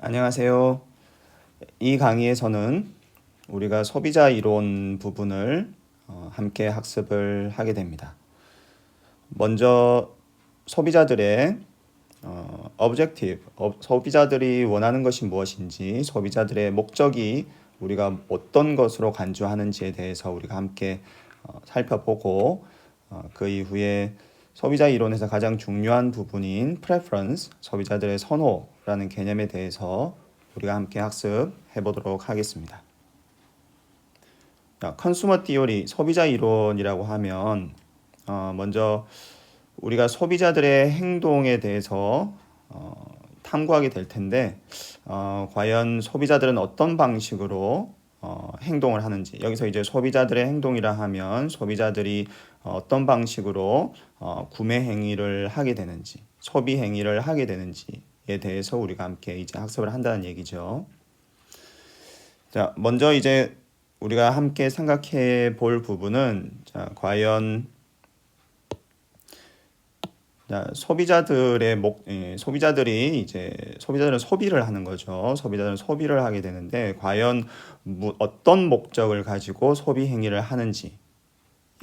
안녕하세요. 이 강의에서는 우리가 소비자 이론 부분을 함께 학습을 하게 됩니다. 먼저 소비자들의 objective, 소비자들이 원하는 것이 무엇인지, 소비자들의 목적이 우리가 어떤 것으로 간주하는지에 대해서 우리가 함께 살펴보고 그 이후에 소비자 이론에서 가장 중요한 부분인 preference, 소비자들의 선호라는 개념에 대해서 우리가 함께 학습해 보도록 하겠습니다. 컨슈머 티오리, 소비자 이론이라고 하면 먼저 우리가 소비자들의 행동에 대해서 탐구하게 될 텐데 과연 소비자들은 어떤 방식으로 행동을 하는지, 여기서 이제 소비자들의 행동이라 하면 소비자들이 어떤 방식으로 구매 행위를 하게 되는지, 소비 행위를 하게 되는지에 대해서 우리가 함께 이제 학습을 한다는 얘기죠. 자, 먼저 이제 우리가 함께 생각해 볼 부분은 과연 소비자들은 소비를 하는 거죠. 소비자들은 소비를 하게 되는데 과연 어떤 목적을 가지고 소비 행위를 하는지에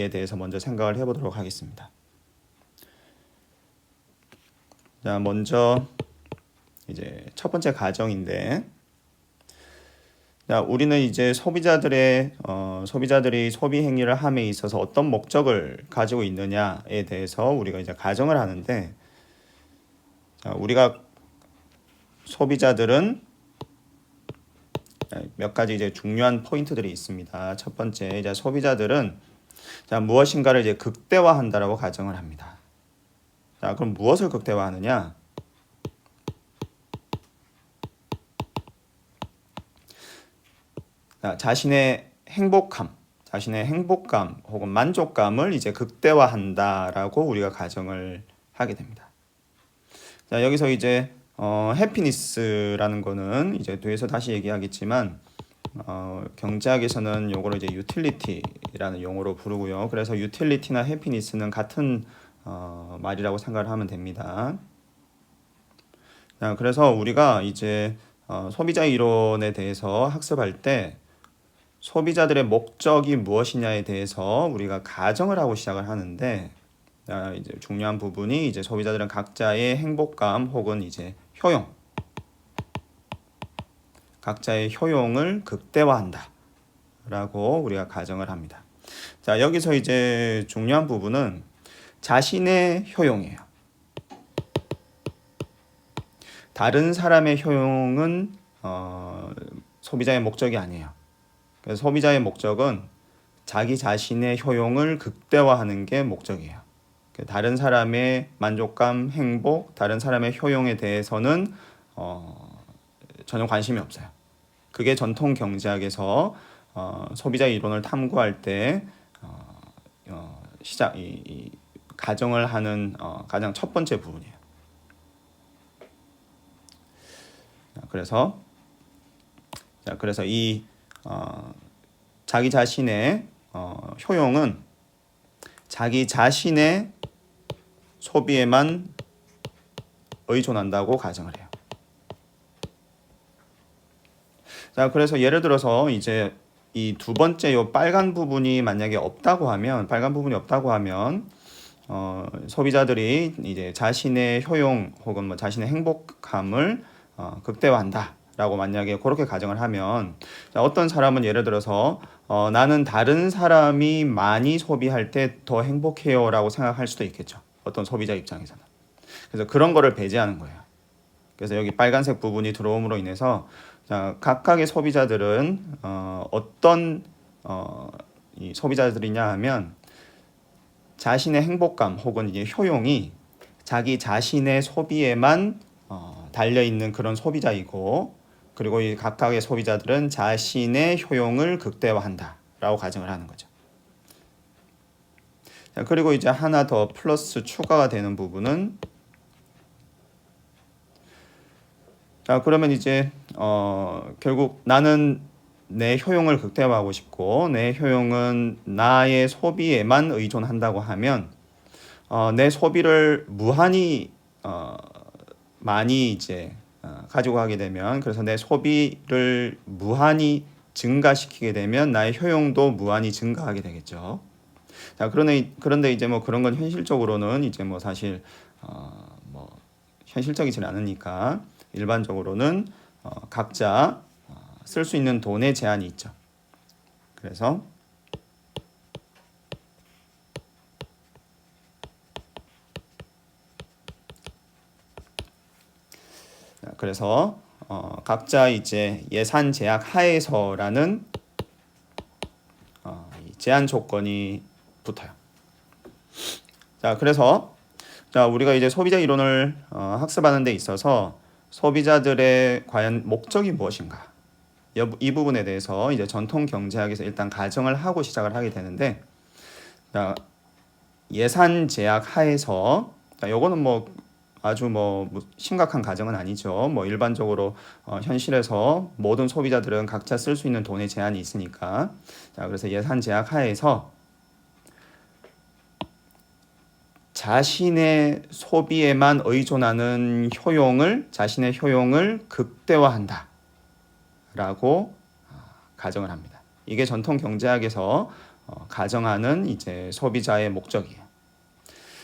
대해서 먼저 생각을 해보도록 하겠습니다. 자, 먼저 이제 첫 번째 가정인데, 우리는 이제 소비자들이 소비 행위를 함에 있어서 어떤 목적을 가지고 있느냐에 대해서 우리가 이제 가정을 하는데, 우리가 소비자들은 몇 가지 이제 중요한 포인트들이 있습니다. 첫 번째, 이제 소비자들은 무엇인가를 이제 극대화한다라고 가정을 합니다. 자, 그럼 무엇을 극대화하느냐? 자신의 행복감 혹은 만족감을 이제 극대화한다라고 우리가 가정을 하게 됩니다. 자, 여기서 이제 해피니스라는 거는 이제 뒤에서 다시 얘기하겠지만 경제학에서는 요거를 이제 유틸리티라는 용어로 부르고요. 그래서 유틸리티나 해피니스는 같은 말이라고 생각을 하면 됩니다. 자, 그래서 우리가 이제 소비자 이론에 대해서 학습할 때 소비자들의 목적이 무엇이냐에 대해서 우리가 가정을 하고 시작을 하는데, 이제 중요한 부분이 이제 소비자들은 각자의 행복감 혹은 이제 각자의 효용을 극대화한다라고 우리가 가정을 합니다. 자, 여기서 이제 중요한 부분은 자신의 효용이에요. 다른 사람의 효용은 소비자의 목적이 아니에요. 그래서 소비자의 목적은 자기 자신의 효용을 극대화하는 게 목적이에요. 다른 사람의 만족감, 행복, 다른 사람의 효용에 대해서는 전혀 관심이 없어요. 그게 전통 경제학에서 소비자 이론을 탐구할 때 가정을 하는 가장 첫 번째 부분이에요. 그래서 이 자기 자신의 효용은 자기 자신의 소비에만 의존한다고 가정을 해요. 자, 그래서 예를 들어서 이제 이 두 번째 요 빨간 부분이 만약에 없다고 하면, 소비자들이 이제 자신의 효용 혹은 뭐 자신의 행복감을 극대화한다라고 만약에 그렇게 가정을 하면, 어떤 사람은 예를 들어서 나는 다른 사람이 많이 소비할 때 더 행복해요라고 생각할 수도 있겠죠. 어떤 소비자 입장에서는. 그래서 그런 거를 배제하는 거예요. 그래서 여기 빨간색 부분이 들어옴으로 인해서 각각의 소비자들은 어떤 이 소비자들이냐 하면 자신의 행복감 혹은 이제 효용이 자기 자신의 소비에만 달려있는 그런 소비자이고, 그리고 이 각각의 소비자들은 자신의 효용을 극대화한다라고 가정을 하는 거죠. 자, 그리고 이제 하나 더 플러스 추가가 되는 부분은, 자, 그러면 이제 결국 나는 내 효용을 극대화하고 싶고 내 효용은 나의 소비에만 의존한다고 하면 내 소비를 무한히 많이 이제 가지고 가게 되면, 그래서 내 소비를 무한히 증가시키게 되면 나의 효용도 무한히 증가하게 되겠죠. 자, 그런데 이제 뭐 그런 건 현실적으로는 이제 뭐 사실 뭐 현실적이진 않으니까 일반적으로는 각자 쓸 수 있는 돈의 제한이 있죠. 그래서 각자 이제 예산 제약 하에서라는 이 제한 조건이 붙어요. 자, 그래서 우리가 이제 소비자 이론을 학습하는 데 있어서 소비자들의 과연 목적이 무엇인가? 이 부분에 대해서 이제 전통 경제학에서 일단 가정을 하고 시작을 하게 되는데, 자, 예산 제약 하에서, 요거는 뭐 아주 뭐 심각한 가정은 아니죠. 뭐 일반적으로 현실에서 모든 소비자들은 각자 쓸 수 있는 돈의 제한이 있으니까. 자, 그래서 예산 제약 하에서 자신의 소비에만 의존하는 자신의 효용을 극대화한다 라고 가정을 합니다. 이게 전통 경제학에서 가정하는 이제 소비자의 목적이에요.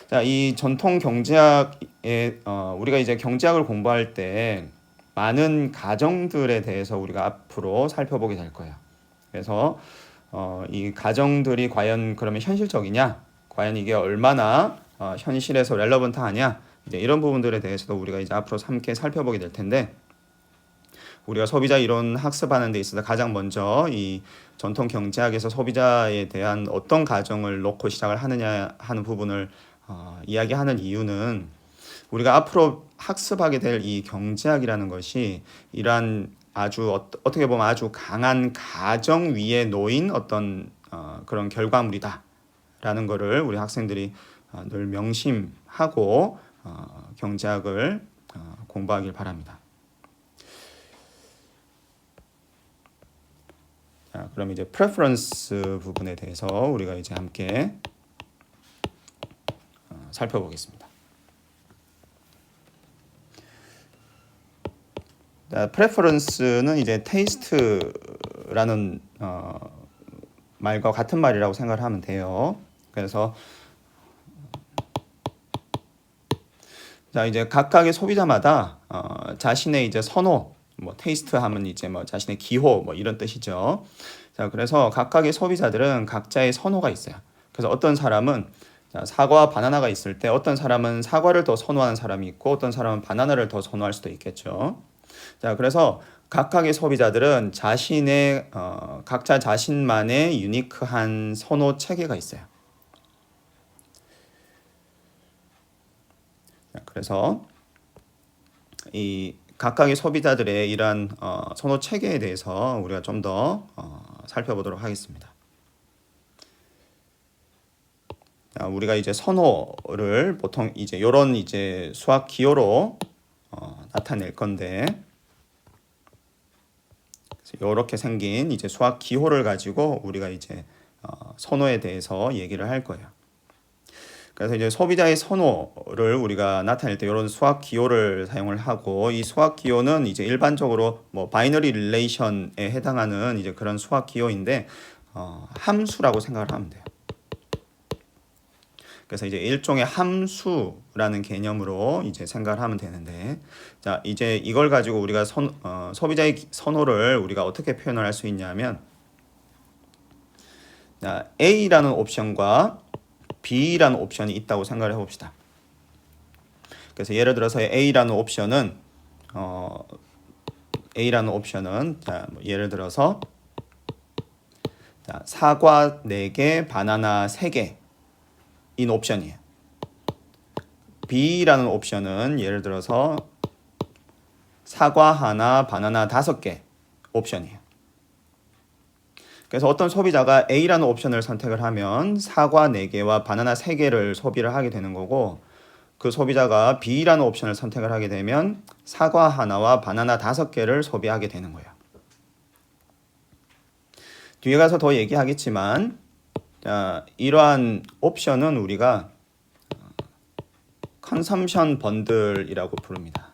자, 이 전통 경제학에 우리가 이제 경제학을 공부할 때 많은 가정들에 대해서 우리가 앞으로 살펴보게 될 거예요. 그래서 이 가정들이 과연 그러면 현실적이냐? 과연 이게 얼마나 현실에서 렐러번트하냐? 이제 이런 부분들에 대해서도 우리가 이제 앞으로 함께 살펴보게 될 텐데, 우리가 소비자 이론 학습하는 데 있어서 가장 먼저 이 전통 경제학에서 소비자에 대한 어떤 가정을 놓고 시작을 하느냐 하는 부분을 이야기하는 이유는, 우리가 앞으로 학습하게 될 이 경제학이라는 것이 이러한 아주 어떻게 보면 아주 강한 가정 위에 놓인 어떤 그런 결과물이다라는 것을 우리 학생들이 늘 명심하고 경제학을 공부하길 바랍니다. 자, 그럼 이제 프레퍼런스 부분에 대해서 우리가 이제 함께 살펴보겠습니다. 프레퍼런스는 이제 테이스트라는 말과 같은 말이라고 생각을 하면 돼요. 그래서 이제 각각의 소비자마다 자신의 이제 선호, 뭐 테이스트 하면 이제 뭐 자신의 기호 뭐 이런 뜻이죠. 자, 그래서 각각의 소비자들은 각자의 선호가 있어요. 그래서 어떤 사람은 사과와 바나나가 있을 때 어떤 사람은 사과를 더 선호하는 사람이 있고 어떤 사람은 바나나를 더 선호할 수도 있겠죠. 자, 그래서 각각의 소비자들은 각자 자신만의 유니크한 선호 체계가 있어요. 자, 그래서 이 각각의 소비자들의 이러한 선호 체계에 대해서 우리가 좀 더 살펴보도록 하겠습니다. 우리가 이제 선호를 보통 이제 이런 이제 수학 기호로 나타낼 건데, 이렇게 생긴 이제 수학 기호를 가지고 우리가 이제 선호에 대해서 얘기를 할 거예요. 그래서 이제 소비자의 선호를 우리가 나타낼 때 이런 수학 기호를 사용을 하고, 이 수학 기호는 이제 일반적으로 뭐 바이너리 릴레이션에 해당하는 이제 그런 수학 기호인데 함수라고 생각을 하면 돼요. 그래서 이제 일종의 함수라는 개념으로 이제 생각을 하면 되는데, 자, 이제 이걸 가지고 우리가 소비자의 선호를 우리가 어떻게 표현을 할 수 있냐면, A라는 옵션과 B라는 옵션이 있다고 생각을 해봅시다. 그래서 예를 들어서 A라는 옵션은 예를 들어서 사과 4개, 바나나 3개인 옵션이에요. B라는 옵션은 예를 들어서 사과 하나, 바나나 5개 옵션이에요. 그래서 어떤 소비자가 A라는 옵션을 선택을 하면 사과 4개와 바나나 3개를 소비를 하게 되는 거고, 그 소비자가 B라는 옵션을 선택을 하게 되면 사과 하나와 바나나 5개를 소비하게 되는 거예요. 뒤에 가서 더 얘기하겠지만, 이러한 옵션은 우리가 컨섬션 번들이라고 부릅니다.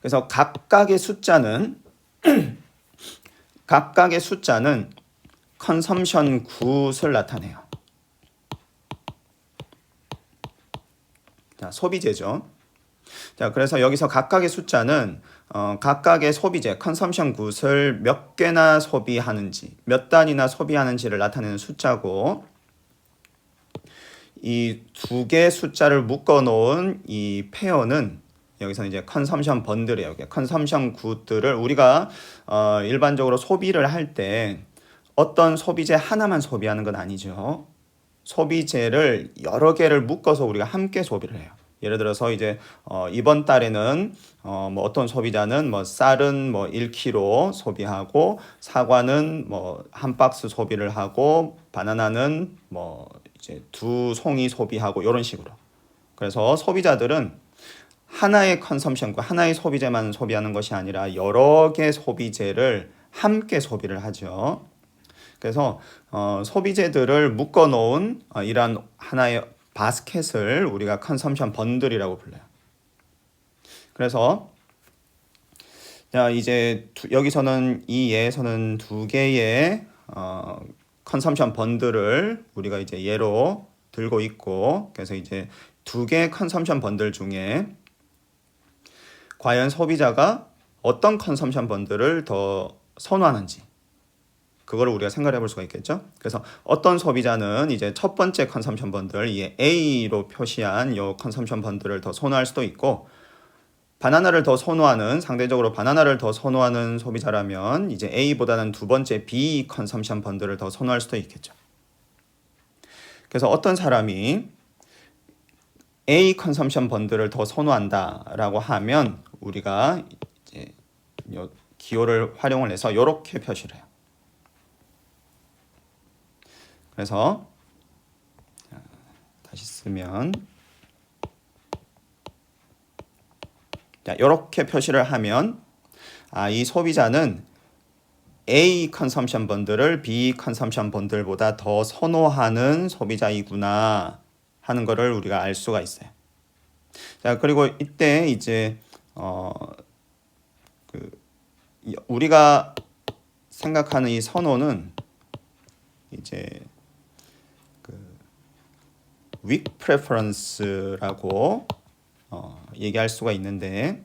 그래서 각각의 숫자는 컨섬션 굿을 나타내요. 자, 소비재죠. 자, 그래서 여기서 각각의 숫자는 각각의 소비재, 컨섬션 굿을 몇 개나 소비하는지, 몇 단위나 소비하는지를 나타내는 숫자고, 이 두 개의 숫자를 묶어 놓은 이 페어는 여기서 이제 컨섬션 번들이에요. 컨섬션 굿들을 우리가 일반적으로 소비를 할 때 어떤 소비재 하나만 소비하는 건 아니죠. 소비재를 여러 개를 묶어서 우리가 함께 소비를 해요. 예를 들어서 이제 이번 달에는 뭐 어떤 소비자는 뭐 쌀은 뭐 1kg 소비하고 사과는 뭐 한 박스 소비를 하고 바나나는 뭐 이제 2송이 소비하고 이런 식으로. 그래서 소비자들은 하나의 컨섬션과 하나의 소비재만 소비하는 것이 아니라 여러 개 소비재를 함께 소비를 하죠. 그래서 소비재들을 묶어 놓은 이러한 하나의 바스켓을 우리가 컨섬션 번들이라고 불러요. 그래서 자, 이제 여기서는 이 예에서는 두 개의 컨섬션 번들을 우리가 이제 예로 들고 있고, 그래서 이제 두 개의 컨섬션 번들 중에 과연 소비자가 어떤 컨섬션 번들을 더 선호하는지 그걸 우리가 생각해 볼 수가 있겠죠. 그래서 어떤 소비자는 이제 첫 번째 컨섬션 번들, 이 A로 표시한 요 컨섬션 번들을 더 선호할 수도 있고, 바나나를 더 선호하는, 상대적으로 바나나를 더 선호하는 소비자라면 이제 A보다는 두 번째 B 컨섬션 번들을 더 선호할 수도 있겠죠. 그래서 어떤 사람이 A 컨섬션 번들을 더 선호한다라고 하면 우리가 이제 요 기호를 활용을 해서 이렇게 표시를 해요. 그래서 다시 쓰면 자, 이렇게 표시를 하면 이 소비자는 A 컨섬션 번들을 B 컨섬션 번들보다 더 선호하는 소비자이구나 하는 것을 우리가 알 수가 있어요. 자, 그리고 이때 이제 우리가 생각하는 이 선호는 이제 weak preference라고 얘기할 수가 있는데,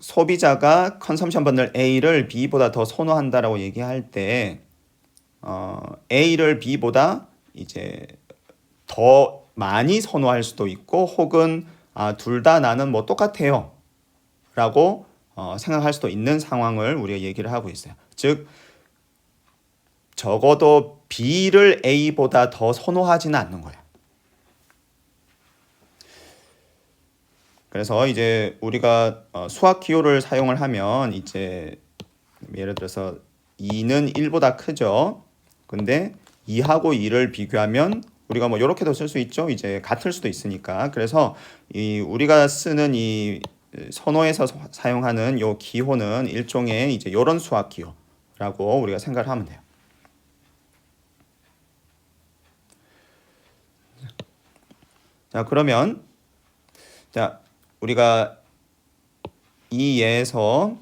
소비자가 컨섬션 번들 A를 B보다 더 선호한다라고 얘기할 때 A를 B보다 이제 더 많이 선호할 수도 있고, 혹은 둘 다 나는 뭐 똑같아요 라고 생각할 수도 있는 상황을 우리가 얘기를 하고 있어요. 즉 적어도 B를 A보다 더 선호하지는 않는 거예요. 그래서 이제 우리가 수학 기호를 사용을 하면 이제 예를 들어서 2는 1보다 크죠. 근데 2하고 2를 비교하면 우리가 뭐 이렇게도 쓸 수 있죠. 이제 같을 수도 있으니까. 그래서 이 우리가 쓰는 이 선호에서 사용하는 요 기호는 일종의 이제 이런 수학 기호라고 우리가 생각을 하면 돼요. 자, 그러면 자, 우리가 이 예에서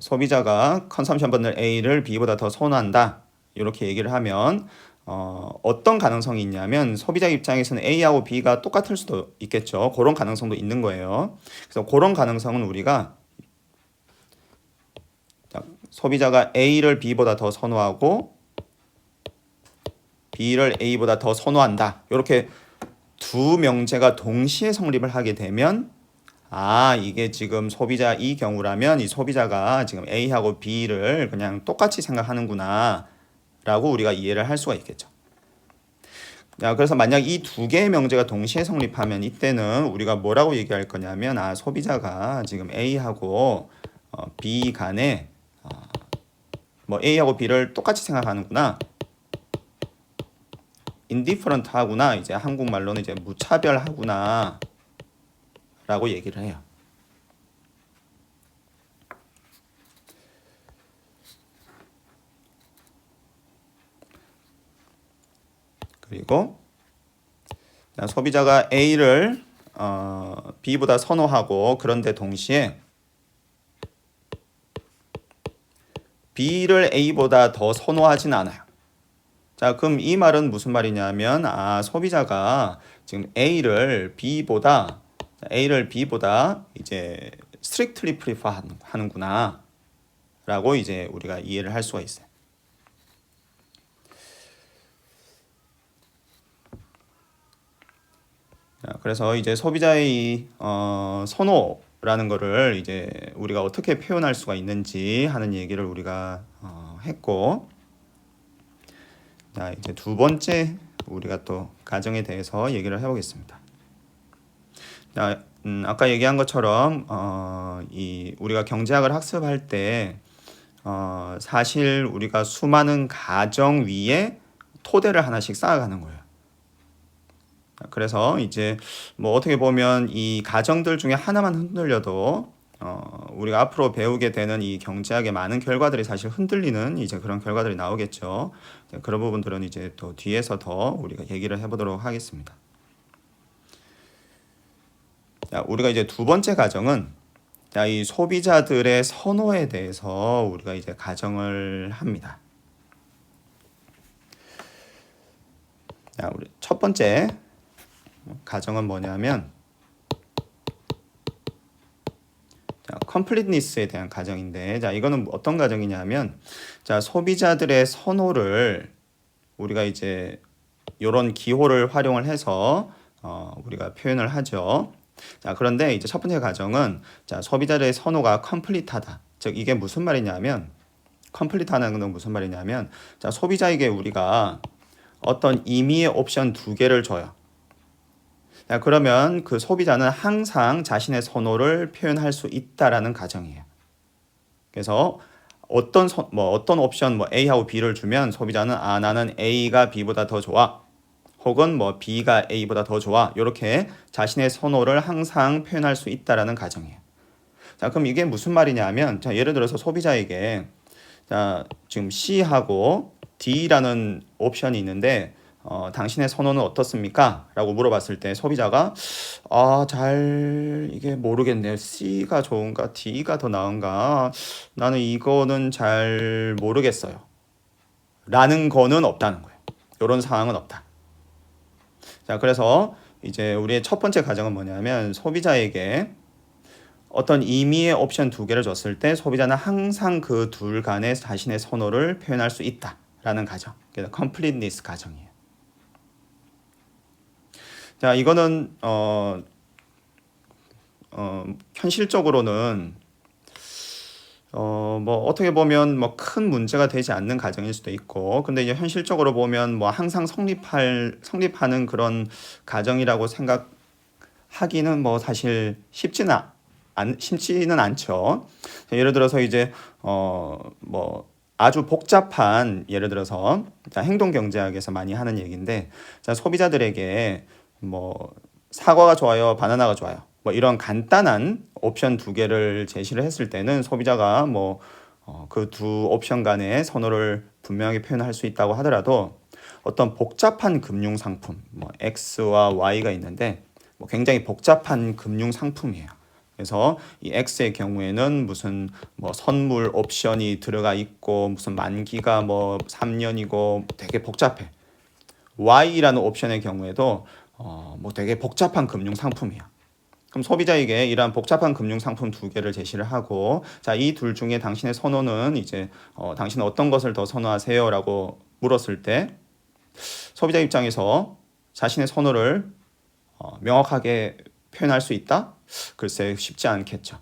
소비자가 컨섬션 번들 A를 B보다 더 선호한다 이렇게 얘기를 하면 어떤 가능성이 있냐면 소비자 입장에서는 A하고 B가 똑같을 수도 있겠죠. 그런 가능성도 있는 거예요. 그래서 그런 가능성은 우리가 소비자가 A를 B보다 더 선호하고 B를 A보다 더 선호한다. 이렇게 두 명제가 동시에 성립을 하게 되면 이게 지금 소비자 이 경우라면 이 소비자가 지금 A하고 B를 그냥 똑같이 생각하는구나 라고 우리가 이해를 할 수가 있겠죠. 그래서 만약 이 두 개의 명제가 동시에 성립하면 이때는 우리가 뭐라고 얘기할 거냐면 소비자가 지금 A하고 B 간에 뭐 A하고 B를 똑같이 생각하는구나, indifferent 하구나, 이제 한국말로는 이제 무차별하구나 라고 얘기를 해요. 그리고 소비자가 A를 B보다 선호하고 그런데 동시에 B를 A보다 더 선호하진 않아요. 자, 그럼 이 말은 무슨 말이냐면 소비자가 지금 A를 B보다 이제 strictly prefer 하는구나 라고 이제 우리가 이해를 할 수가 있어요. 자, 그래서 이제 소비자의 선호라는 거를 이제 우리가 어떻게 표현할 수가 있는지 하는 얘기를 우리가 했고, 자, 이제 두 번째 우리가 또 가정에 대해서 얘기를 해보겠습니다. 자, 아까 얘기한 것처럼 우리가 경제학을 학습할 때 사실 우리가 수많은 가정 위에 토대를 하나씩 쌓아가는 거예요. 그래서 이제 뭐 어떻게 보면 이 가정들 중에 하나만 흔들려도 우리가 앞으로 배우게 되는 이 경제학의 많은 결과들이 사실 흔들리는 이제 그런 결과들이 나오겠죠. 그런 부분들은 이제 또 뒤에서 더 우리가 얘기를 해보도록 하겠습니다. 자, 우리가 이제 두 번째 가정은 이 소비자들의 선호에 대해서 우리가 이제 가정을 합니다. 자, 우리 첫 번째 가정은 뭐냐면 컴플리트니스에 대한 가정인데, 자, 이거는 어떤 가정이냐면, 자, 소비자들의 선호를 우리가 이제 이런 기호를 활용을 해서 우리가 표현을 하죠. 자, 그런데 이제 첫 번째 가정은 자, 소비자들의 선호가 컴플리트하다. 즉 이게 무슨 말이냐면, 컴플리트하는 건 무슨 말이냐면, 자, 소비자에게 우리가 어떤 임의의 옵션 두 개를 줘요. 자, 그러면 그 소비자는 항상 자신의 선호를 표현할 수 있다라는 가정이에요. 그래서 어떤 옵션 A하고 B를 주면 소비자는 나는 A가 B보다 더 좋아. 혹은 B가 A보다 더 좋아. 이렇게 자신의 선호를 항상 표현할 수 있다라는 가정이에요. 자, 그럼 이게 무슨 말이냐면, 자, 예를 들어서 소비자에게 자, 지금 C하고 D라는 옵션이 있는데 당신의 선호는 어떻습니까? 라고 물어봤을 때 소비자가 이게 모르겠네요. C가 좋은가 D가 더 나은가 나는 이거는 잘 모르겠어요. 라는 거는 없다는 거예요. 이런 상황은 없다. 자, 그래서 이제 우리의 첫 번째 가정은 뭐냐면 소비자에게 어떤 임의의 옵션 두 개를 줬을 때 소비자는 항상 그 둘 간의 자신의 선호를 표현할 수 있다라는 가정. 그래서 completeness 가정이에요. 자, 이거는 현실적으로는 어떻게 보면 큰 문제가 되지 않는 가정일 수도 있고, 근데 이제 현실적으로 보면 항상 성립하는 그런 가정이라고 생각하기는 사실 쉽지는 않죠. 예를 들어서 이제 아주 복잡한 예를 들어서 행동 경제학에서 많이 하는 얘기인데, 자, 소비자들에게 사과가 좋아요, 바나나가 좋아요. 이런 간단한 옵션 두 개를 제시를 했을 때는 소비자가 그 두 옵션 간의 선호를 분명히 표현할 수 있다고 하더라도 어떤 복잡한 금융 상품, X와 Y가 있는데 굉장히 복잡한 금융 상품이에요. 그래서 이 X의 경우에는 무슨 선물 옵션이 들어가 있고 무슨 만기가 3년이고 되게 복잡해. Y라는 옵션의 경우에도 되게 복잡한 금융 상품이야. 그럼 소비자에게 이러한 복잡한 금융 상품 두 개를 제시를 하고, 자, 이 둘 중에 당신의 선호는 이제 당신은 어떤 것을 더 선호하세요라고 물었을 때 소비자 입장에서 자신의 선호를 명확하게 표현할 수 있다? 글쎄 쉽지 않겠죠.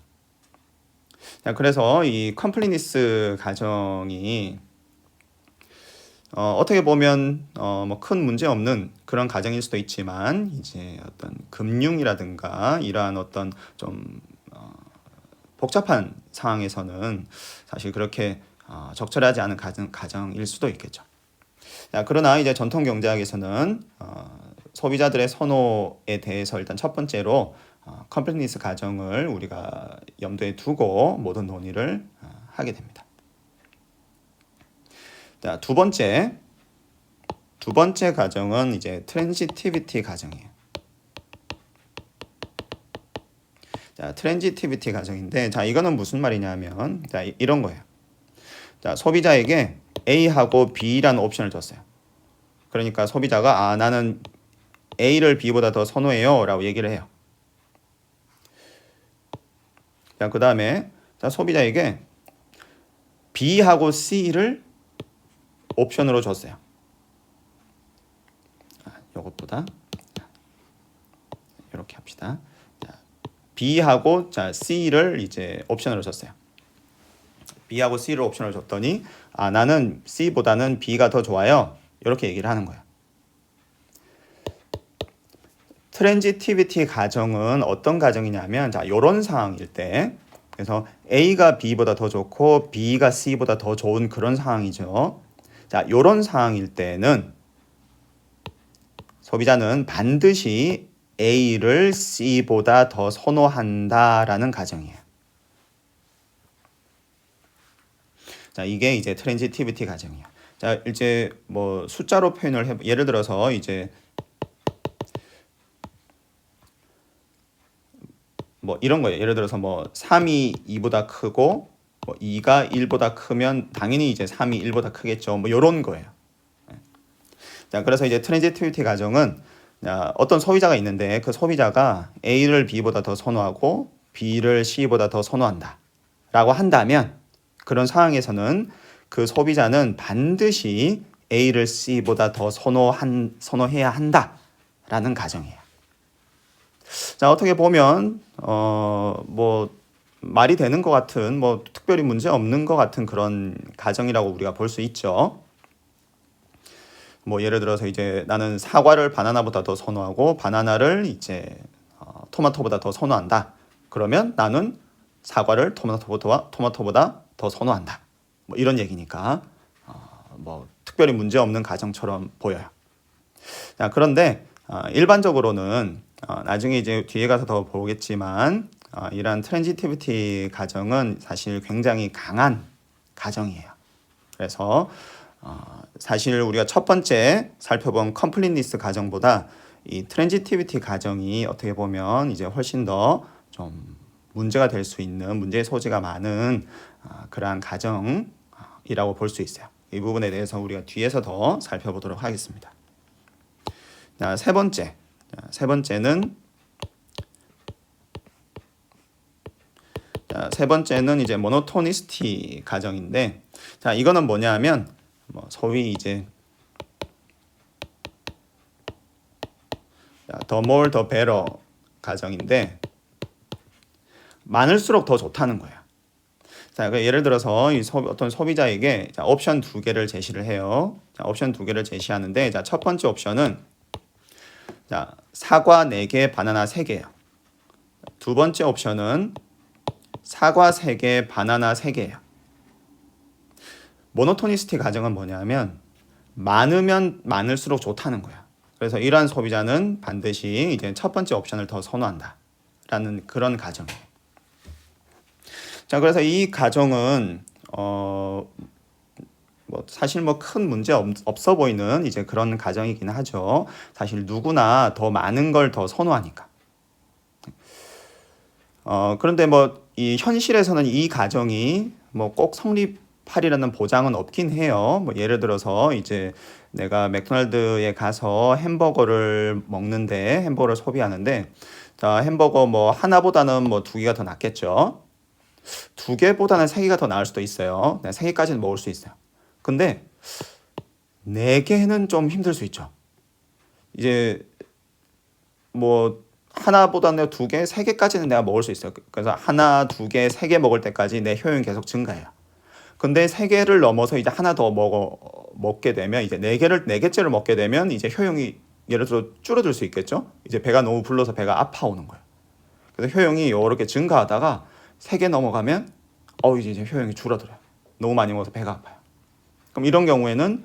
자, 그래서 이 컴플리니스 가정이 어떻게 보면 큰 문제 없는 그런 가정일 수도 있지만 이제 어떤 금융이라든가 이러한 어떤 좀 복잡한 상황에서는 사실 그렇게 적절하지 않은 가정일 수도 있겠죠. 자, 그러나 이제 전통 경제학에서는 소비자들의 선호에 대해서 일단 첫 번째로 컴플리니스 가정을 우리가 염두에 두고 모든 논의를 하게 됩니다. 자, 두 번째 가정은 이제 트랜지티비티 가정이에요. 자, 트랜지티비티 가정인데, 자, 이거는 무슨 말이냐면, 자, 이런 거예요. 자, 소비자에게 A하고 B라는 옵션을 줬어요. 그러니까 소비자가 나는 A를 B보다 더 선호해요 라고 얘기를 해요. 자, 그 다음에 소비자에게 B하고 C를 옵션으로 줬어요. 이것보다 이렇게 합시다. 자, B하고 C를 이제 옵션으로 줬어요. B하고 C를 옵션을 줬더니 나는 C보다는 B가 더 좋아요. 이렇게 얘기를 하는 거예요. 트랜지티비티 가정은 어떤 가정이냐면 이런 상황일 때, 그래서 A가 B보다 더 좋고 B가 C보다 더 좋은 그런 상황이죠. 자, 이런 상황일 때는 소비자는 반드시 A를 C보다 더 선호한다라는 가정이에요. 자, 이게 이제 트랜지티비티 가정이에요. 자, 이제 뭐 숫자로 표현을 예를 들어서 이제 뭐 이런 거예요. 예를 들어서 뭐 3이 2보다 크고 뭐 2가 1보다 크면 당연히 이제 3이 1보다 크겠죠. 뭐 이런 거예요. 자, 그래서 이제 트랜지티비티 가정은 어떤 소비자가 있는데 그 소비자가 A를 B보다 더 선호하고 B를 C보다 더 선호한다 라고 한다면, 그런 상황에서는 그 소비자는 반드시 A를 C보다 더 선호해야 한다 라는 가정이에요. 자, 어떻게 보면 뭐 말이 되는 것 같은, 뭐 특별히 문제 없는 것 같은 그런 가정이라고 우리가 볼 수 있죠. 뭐 예를 들어서 이제 나는 사과를 바나나보다 더 선호하고 바나나를 이제 토마토보다 더 선호한다. 그러면 나는 사과를 토마토보다 더 선호한다. 뭐 이런 얘기니까 뭐 특별히 문제 없는 가정처럼 보여요. 자, 그런데 일반적으로는 나중에 이제 뒤에 가서 더 보겠지만 이러한 트랜지티비티 가정은 사실 굉장히 강한 가정이에요. 그래서 사실 우리가 첫 번째 살펴본 컴플리니스 가정보다 이 트랜지티비티 가정이 어떻게 보면 이제 훨씬 더 좀 문제가 될 수 있는, 문제의 소지가 많은 그러한 가정이라고 볼 수 있어요. 이 부분에 대해서 우리가 뒤에서 더 살펴보도록 하겠습니다. 자, 세 번째는 이제 모노토니스티 가정인데, 자, 이거는 뭐냐면 뭐 소위 이제 the more the better 가정인데, 많을수록 더 좋다는 거예요. 자, 예를 들어서 어떤 소비자에게 옵션 두 개를 제시를 해요. 자, 옵션 두 개를 제시하는데, 자, 첫 번째 옵션은 사과 4개, 바나나 3개예요. 두 번째 옵션은 사과 3개, 바나나 3개예요. 모노토니스티 가정은 뭐냐면 많으면 많을수록 좋다는 거야. 그래서 이러한 소비자는 반드시 이제 첫 번째 옵션을 더 선호한다라는 그런 가정이에요. 자, 그래서 이 가정은 뭐 사실 뭐 큰 문제 없어 보이는 이제 그런 가정이긴 하죠. 사실 누구나 더 많은 걸 더 선호하니까. 그런데 뭐 이 현실에서는 이 가정이 뭐 꼭 성립하리라는 보장은 없긴 해요. 뭐 예를 들어서 이제 내가 맥도날드에 가서 햄버거를 먹는데, 햄버거를 소비하는데, 자, 햄버거 뭐 하나보다는 뭐 2개가 더 낫겠죠. 2개보다는 3개가 더 나을 수도 있어요. 3개까지는 먹을 수 있어요. 근데 4개는 좀 힘들 수 있죠. 이제 뭐 하나보다는 2개, 3개까지는 내가 먹을 수 있어요. 그래서 하나, 2개, 3개 먹을 때까지 내 효용이 계속 증가해요. 근데 3개를 넘어서 이제 하나 더 먹게 되면, 이제 4개째를 먹게 되면 이제 효용이 예를 들어 줄어들 수 있겠죠. 이제 배가 너무 불러서 배가 아파오는 거예요. 그래서 효용이 이렇게 증가하다가 3개 넘어가면 이제 효용이 줄어들어요. 너무 많이 먹어서 배가 아파요. 그럼 이런 경우에는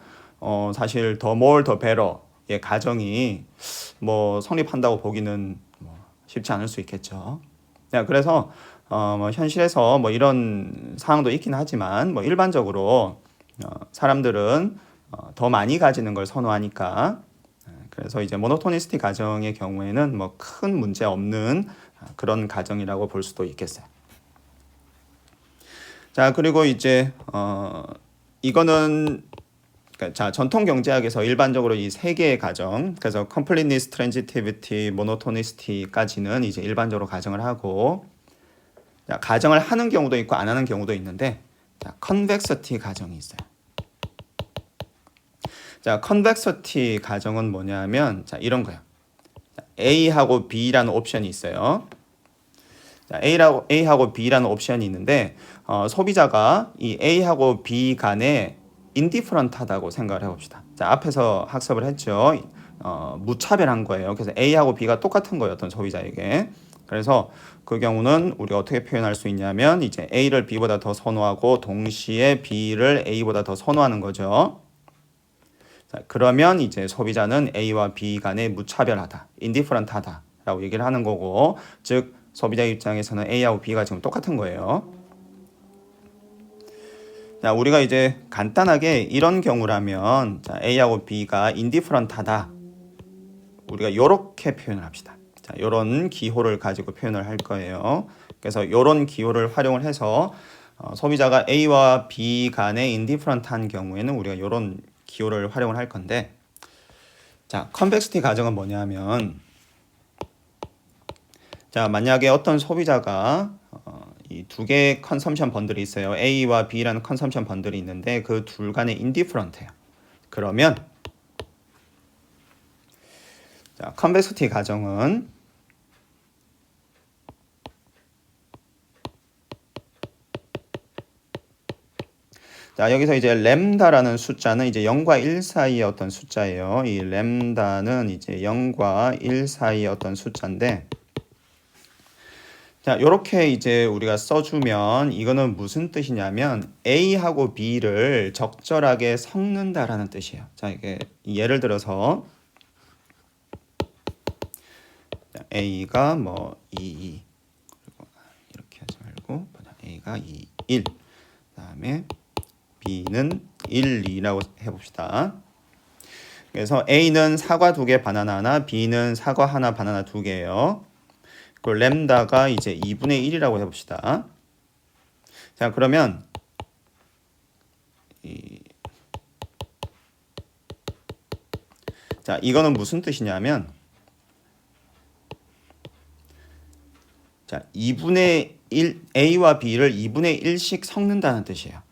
사실 the more the better의 가정이 뭐 성립한다고 보기는 뭐 쉽지 않을 수 있겠죠. 그래서 뭐 현실에서 뭐 이런 상황도 있긴 하지만 뭐 일반적으로 사람들은 더 많이 가지는 걸 선호하니까, 그래서 이제 모노토니스티 가정의 경우에는 뭐 큰 문제 없는 그런 가정이라고 볼 수도 있겠어요. 자, 그리고 이제 이거는 그러니까 자, 전통 경제학에서 일반적으로 이 세 개의 가정, 그래서 completeness, transitivity, monotonity까지는 이제 일반적으로 가정을 하고, 자, 가정을 하는 경우도 있고 안 하는 경우도 있는데, 자, convexity 가정이 있어요. 자, convexity 가정은 뭐냐면, 자, 이런 거예요. 자, A하고 B라는 옵션이 있어요. 자, A하고 B라는 옵션이 있는데, 소비자가 이 A하고 B 간에 인디퍼런트하다고 생각을 해봅시다. 자, 앞에서 학습을 했죠. 무차별한 거예요. 그래서 A하고 B가 똑같은 거예요. 어떤 소비자에게. 그래서 그 경우는 우리가 어떻게 표현할 수 있냐면 이제 A를 B보다 더 선호하고 동시에 B를 A보다 더 선호하는 거죠. 자, 그러면 이제 소비자는 A와 B 간에 무차별하다, 인디퍼런트하다라고 얘기를 하는 거고, 즉 소비자 입장에서는 A하고 B가 지금 똑같은 거예요. 자, 우리가 이제 간단하게 이런 경우라면 자, A하고 B가 인디퍼런트하다. 우리가 이렇게 표현을 합시다. 자, 이런 기호를 가지고 표현을 할 거예요. 그래서 이런 기호를 활용을 해서 소비자가 A와 B 간에 인디퍼런트한 경우에는 우리가 이런 기호를 활용을 할 건데, 자, 컨벡시티 가정은 뭐냐면, 자, 만약에 어떤 소비자가 이 두 개의 컨섬션 번들이 있어요. A와 B라는 컨섬션 번들이 있는데 그 둘 간에 인디퍼런트해요. 그러면 자, 컨벡시티 가정은 자, 여기서 이제 램다라는 숫자는 이제 0과 1 사이의 어떤 숫자예요. 이 램다는 이제 0과 1 사이의 어떤 숫자인데, 자, 요렇게 이제 우리가 써주면 이거는 무슨 뜻이냐면 A하고 B를 적절하게 섞는다라는 뜻이에요. 자, 이게 예를 들어서 A가 뭐 2, 그리고 이렇게 하지 말고 A가 2, 1, 그다음에 B는 1, 2라고 해봅시다. 그래서 A는 사과 2개, 바나나 하나, B는 사과 하나, 바나나 2개예요. 그 램다가 이제 2분의 1이라고 해봅시다. 자, 그러면 자, 이거는 무슨 뜻이냐면 자, 2분의 1 A와 B를 2분의 1씩 섞는다는 뜻이에요.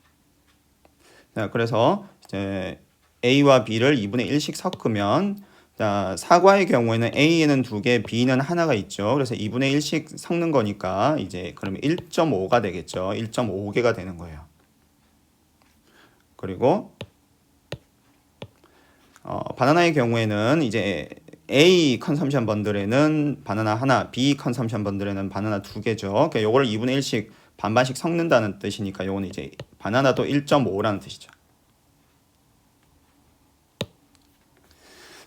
자, 그래서 이제 A와 B를 2분의 1씩 섞으면 자, 사과의 경우에는 A에는 2개, B는 하나가 있죠. 그래서 2분의 1씩 섞는 거니까 이제 그러면 1.5가 되겠죠. 1.5개가 되는 거예요. 그리고 바나나의 경우에는 이제 A 컨섬션 번들에는 바나나 하나, B 컨섬션 번들에는 바나나 2개죠. 그러니까 요거를 2분의 1씩 반반씩 섞는다는 뜻이니까 요거는 이제 바나나도 1.5라는 뜻이죠.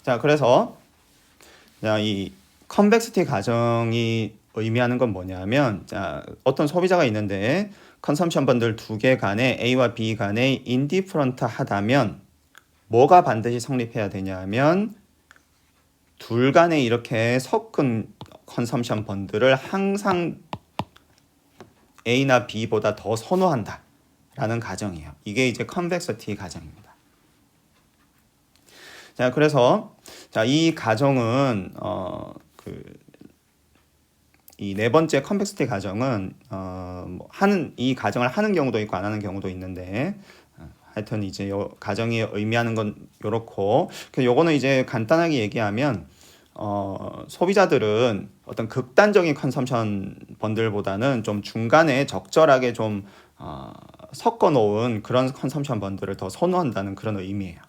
자, 그래서 자, 이 컨벡시티 가정이 의미하는 건 뭐냐면 자, 어떤 소비자가 있는데 컨섬션 번들 2개 간에 A와 B 간에 인디퍼런트 하다면 뭐가 반드시 성립해야 되냐면 둘 간에 이렇게 섞은 컨섬션 번들을 항상 A나 B보다 더 선호한다 라는 가정이에요. 이게 이제 컨벡시티 가정입니다. 자, 그래서 자, 이 가정은 이 네 번째 컨벡시티 가정은 이 가정을 하는 경우도 있고 안 하는 경우도 있는데 하여튼 이제 요 가정이 의미하는 건 요렇고, 요거는 이제 간단하게 얘기하면 소비자들은 어떤 극단적인 컨섬션 번들보다는 좀 중간에 적절하게 좀 섞어 놓은 그런 컨섬션 번들을 더 선호한다는 그런 의미예요.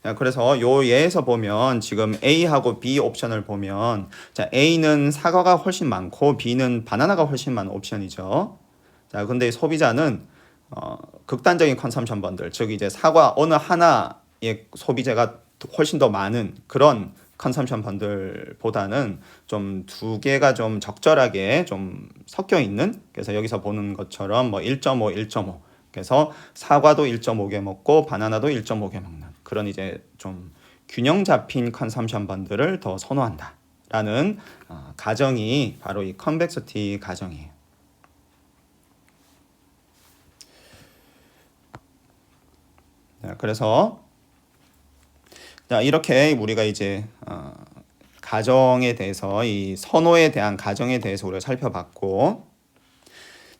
자, 그래서 요 예에서 보면 지금 A하고 B 옵션을 보면 자, A는 사과가 훨씬 많고 B는 바나나가 훨씬 많은 옵션이죠. 자, 근데 소비자는 극단적인 컨섬션 번들, 즉 이제 사과 어느 하나의 소비자가 훨씬 더 많은 그런 컨섬션 번들보다는 좀 두 개가 좀 적절하게 좀 섞여 있는, 그래서 여기서 보는 것처럼 뭐 1.5, 1.5, 그래서 사과도 1.5개 먹고 바나나도 1.5개 먹는 그런 이제 좀 균형 잡힌 컨섬션 번들을 더 선호한다 라는 가정이 바로 이 컨벡시티 가정이에요. 그래서 이렇게 우리가 이제 가정에 대해서 이 선호에 대한 가정에 대해서 우리가 살펴봤고,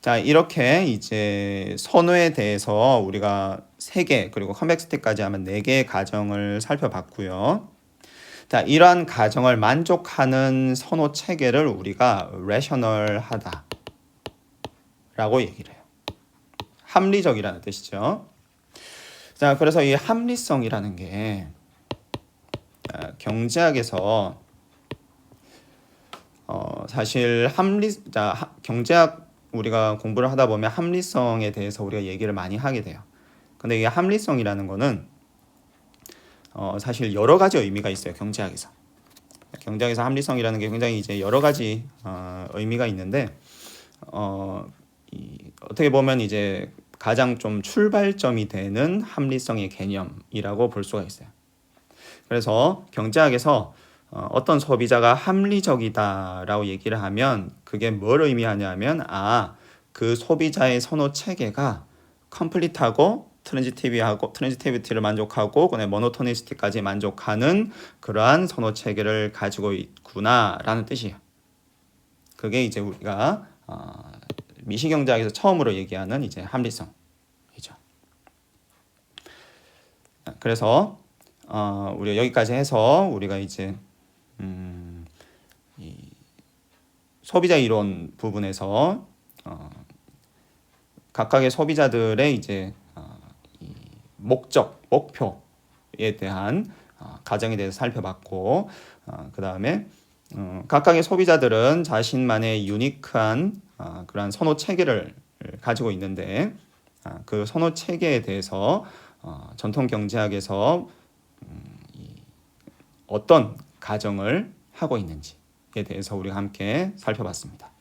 자 이렇게 이제 선호에 대해서 우리가 3개 그리고 컨벡시티까지 하면 4개의 가정을 살펴봤고요. 자 이러한 가정을 만족하는 선호 체계를 우리가 레셔널하다 라고 얘기를 해요. 합리적이라는 뜻이죠. 자 그래서 이 합리성이라는 게 경제학에서 사실 경제학 우리가 공부를 하다 보면 합리성에 대해서 우리가 얘기를 많이 하게 돼요. 근데 이 합리성이라는 거는 사실 여러 가지 의미가 있어요. 경제학에서 합리성이라는 게 굉장히 이제 여러 가지 의미가 있는데 어떻게 보면 이제 가장 좀 출발점이 되는 합리성의 개념이라고 볼 수가 있어요. 그래서 경제학에서 어떤 소비자가 합리적이다라고 얘기를 하면 그게 뭘 의미하냐면 그 소비자의 선호 체계가 컴플릿하고 트랜지티비티를 만족하고 그다음에 모노토니시티까지 만족하는 그러한 선호 체계를 가지고 있구나라는 뜻이에요. 그게 이제 우리가 미시경제학에서 처음으로 얘기하는 이제 합리성이죠. 그래서 우리가 여기까지 해서 우리가 이제 이 소비자 이론 부분에서 각각의 소비자들의 이제 이 목표에 대한 가정에 대해서 살펴봤고, 그 다음에 각각의 소비자들은 자신만의 유니크한 그러한 선호 체계를 가지고 있는데 그 선호 체계에 대해서 전통 경제학에서 어떤 가정을 하고 있는지에 대해서 우리가 함께 살펴봤습니다.